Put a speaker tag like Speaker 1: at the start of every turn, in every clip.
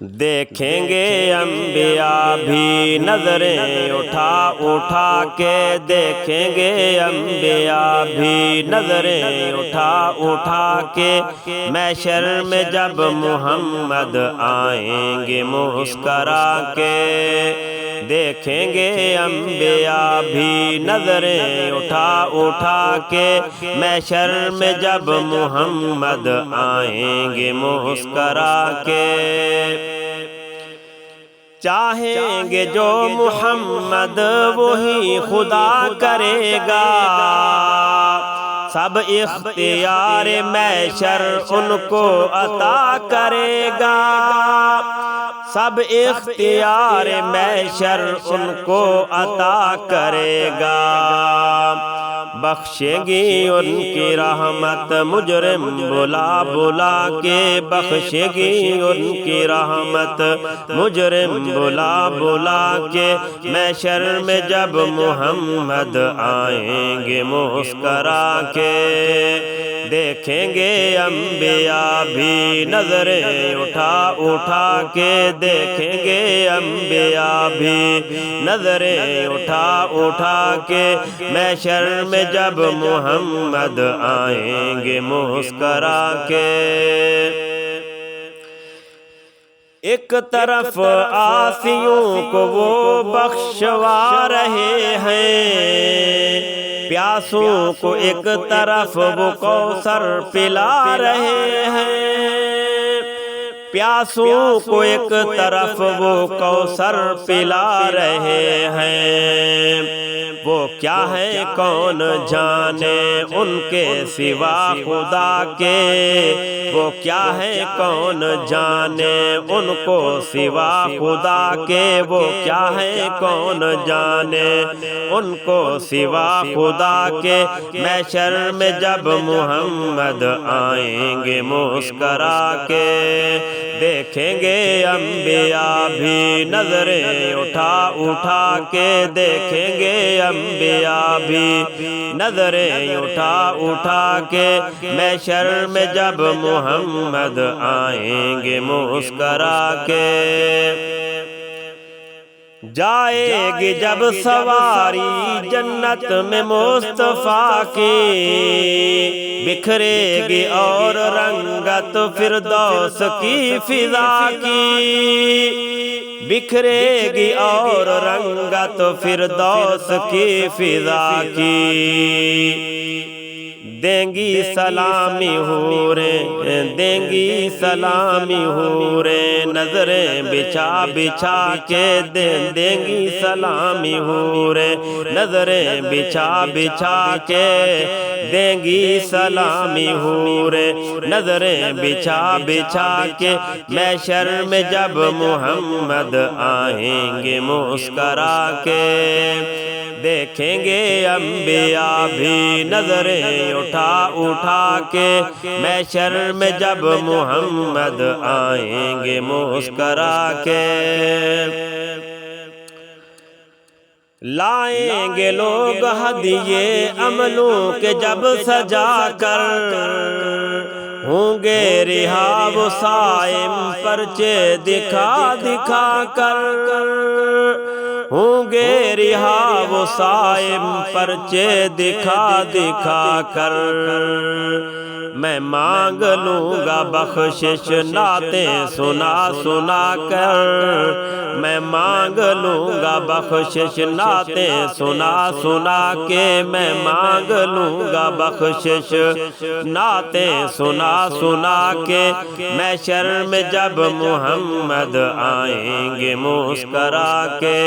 Speaker 1: دیکھیں گے انبیاء بھی نظریں اٹھا اٹھا کے، دیکھیں گے انبیاء بھی نظریں اٹھا اٹھا کے، محشر میں جب محمد آئیں گے مسکرا کے۔ دیکھیں گے انبیاء بھی نظریں اٹھا اٹھا کے، محشر میں جب محمد آئیں گے مسکرا کے۔ چاہیں گے جو محمد وہی خدا کرے گا، سب اختیار محشر ان کو عطا کرے گا، سب اختیار محشر ان کو عطا کرے گا۔ بخشے گی ان کی رحمت مجرم بلا بلا کے، بخشے گی ان کی رحمت مجرم بلا بلا کے، محشر میں جب محمد آئیں گے مسکرا کے۔ دیکھیں گے انبیاء بھی نظریں اٹھا اٹھا کے، دیکھیں گے انبیاء بھی نظریں اٹھا اٹھا کے، محشر میں جب محمد آئیں گے مسکرا کے۔ ایک طرف عاصیوں کو وہ بخشوا رہے ہیں، پیاسوں کو ایک طرف وہ کوثر پلا رہے ہیں، پیاسوں کو ایک طرف وہ کوثر پلا رہے ہیں۔ وہ کیا ہے کون جانے ان کے سوا خدا کے، وہ کیا ہے کون جانے ان کو سوا خدا کے، وہ کیا ہے کون جانے ان کو سوا خدا کے، محشر میں جب محمد آئیں گے مسکرا کے۔ دیکھیں گے انبیاء بھی نظریں اٹھا اٹھا کے، دیکھیں گے انبیاء بھی نظریں اٹھا اٹھا کے، محشر میں جب محمد آئیں گے مسکرا کے۔ جائے گی جب سواری جنت میں مصطفیٰ کی، بکھرے گی اور رنگت فردوس کی فضا کی، بکھرے گی اور رنگت فردوس کی فضا کی۔ دیں گی سلامی حوریں، دیں گی سلامی حوریں، نظریں بچھا بچھا کے، دیں گی سلامی حوریں، نظریں بچھا بچھا کے، دیں گی سلامی حوریں، نظریں بچھا بچھا کے، محشر میں جب محمد آئیں گے مسکرا کے۔ دیکھیں گے انبیاء بھی نظریں اٹھا اٹھا کے، محشر میں جب محمد آئیں گے مسکرا کے۔ لائیں گے لوگ ہدیے عملوں کے جب سجا کر، ہوں گے رہا وہ صائم پرچے دکھا دکھا کر، ہوں گے رہا وہ صائم پرچے دکھا دکھا کر۔ میں مانگ لوں گا بخشش نعتیں سنا سنا کر، میں مانگ لوں گا بخشش نعتیں سنا سنا کے، میں مانگ لوں گا بخشش نعتیں سنا سنا کے، محشر میں جب محمد آئیں گے مسکرا کے۔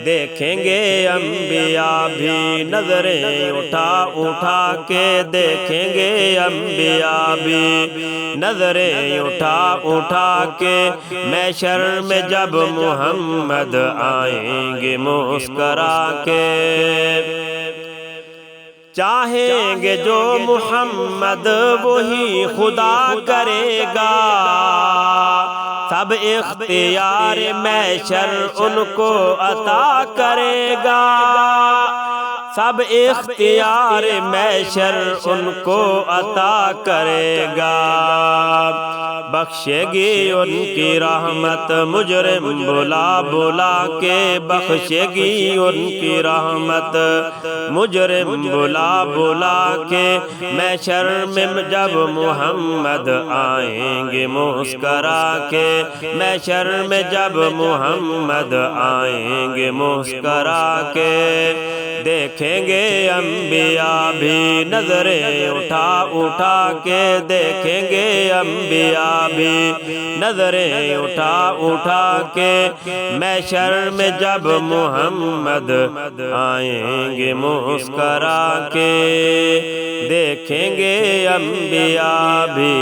Speaker 1: دیکھیں گے انبیاء بھی نظریں اٹھا اٹھا کے، دیکھیں گے انبیاء بھی نظریں اٹھا اٹھا کے، محشر میں جب محمد آئیں گے مسکرا کے۔ چاہیں گے جو محمد وہی خدا کرے گا، سب اختیار محشر ان کو عطا کرے گا، سب اختیار محشر ان کو عطا کرے گا، بخشے گی ان کی رحمت مجرم بلا بلا کے، بخشے گی ان کی رحمت مجرم بلا بلا کے، محشر میں جب محمد آئیں گے مسکرا کے، محشر میں جب محمد آئیں گے مسکرا کے، دیکھیں گے انبیاء بھی نظریں اٹھا اٹھا کے، دیکھیں گے انبیاء بھی نظریں اٹھا اٹھا کے، محشر میں جب محمد آئیں گے مسکرا کے، دیکھیں گے انبیاء بھی